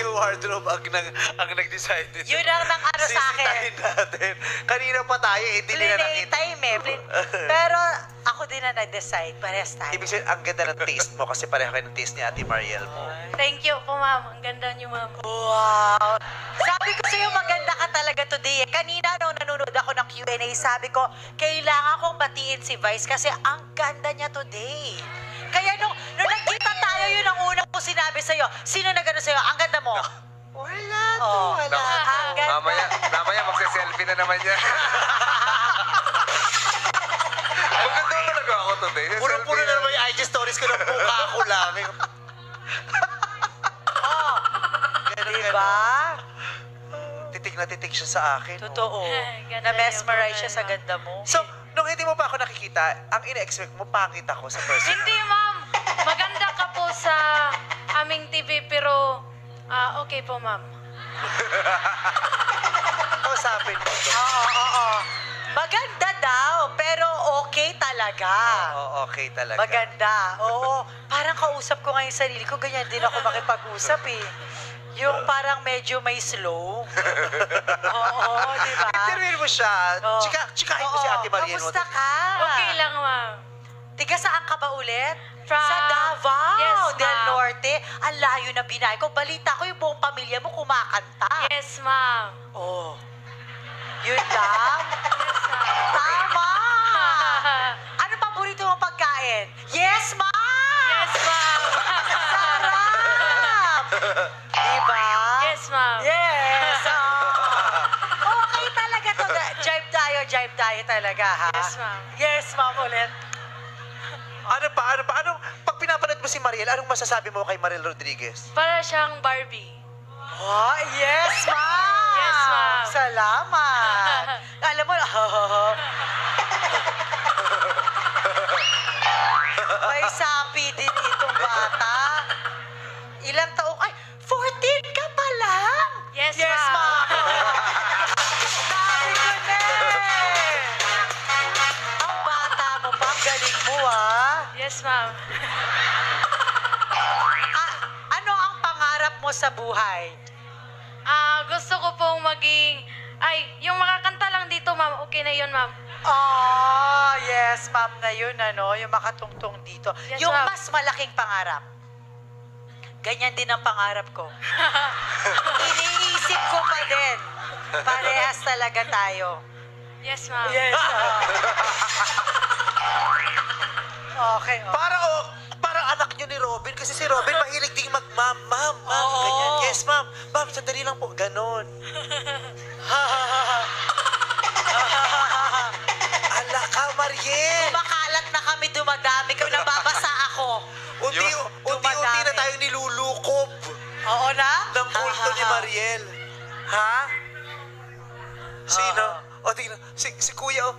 yung wardrobe ang nag-decide nito. Yun ang nang-ano sa akin. Sisitahin natin. Kanina pa tayo, hindi nila Plinay nakita. time eh. Pero ako din na nag-decide. Parehas tayo. Ibig sabihin, ang ganda ng taste mo kasi pareho kayo ng taste ni Ate Mariel mo. Thank you po, ma'am. Ang ganda niyo, ma'am. Wow! Sabi ko sa'yo, maganda ka talaga today. Kanina nung nanonood ako ng Q&A, sabi ko, kailangan kong batiin si Vice kasi ang ganda niya today. Kaya nung nagkita tayo, yun ang unang ko sinabi sa'yo. Sino na gano'n sa'yo? Ang ganda mo. Wala to, Oh, wala. ang ganda. Mamaya magse-selfie na naman yan. Maganda talaga ako today. Puro-puro na naman yung IG stories ko ng mukha ko lang. Oh, Ganun, diba? Titig na titig siya sa akin. Totoo. Ganda Na-mesmerize niyo, siya sa ma'am. ganda mo. So, nung hindi mo pa ako nakikita, ang ina-expect mo, pangit ako sa person. Hindi, ma'am. Maganda ka po sa aming TV, pero okay po, ma'am. Kausapin mo to. Oo. Maganda daw, pero okay talaga. Oo, okay talaga. Maganda. Oo. Parang kausap ko ngayon sarili ko, ganyan din ako makipag-usap eh. Yung parang medyo may slow. Oo, di ba? Interview mo siya. Oo. Chikahin mo si Ate Mariel. Kamusta ka? Okay lang, ma'am. Tiga saan ka ba ulit? From- Sa Davao Yes, del ma'am. Norte. Ang layo na binay ko. Balita ko yung buong pamilya mo kumakanta. Yes, ma'am. Oh. Yun lang? Yes, ma'am. Tama! Ano paborito mong pagkain? Yes, ma'am! Yes, ma'am. Sarap! Diba? Yes, ma'am. Yes! Okay talaga to. Jive tayo talaga, ha? Yes, ma'am. Yes, ma'am, ulit. Ano pa? Pag pinapanood mo si Mariel, anong masasabi mo kay Mariel Rodriguez? Para siyang Barbie. Oh, yes, ma'am! Yes, ma'am. Salamat! Alam mo, may sapi din itong bata. Ilang taong, ay, 14 ka pa lang! Yes, Yes, ma'am. Sabi ko na eh. Ang bata mo pa, ang galing mo, ah. Yes, ma'am. Ano ang pangarap mo sa buhay? Gusto ko pong maging... Ay, yung makakanta lang dito, ma'am. Okay na yun, ma'am. Oh, yes, ma'am na yun, ano, yung makatungtong dito. Yes, Yung ma'am. mas malaking pangarap. Ganyan din ang pangarap ko. Iniisip ko pa din. Parehas talaga tayo. Yes, ma'am. Yes, Okay, oh. Parang anak niyo ni Robin kasi si Robin mahilig ding mag-ma'am, ma'am, Oo. ganyan. Yes, ma'am. Ma'am, sandali lang po. Ganon. Ala ka, Mariel. Kumakalat na kami, dumadami kami, nababasa ako. Unti-unti na tayo nilulukob Oo na? ng kulto ni Mariel. Ha? Sino? O, tingnan. Si Kuya, oh.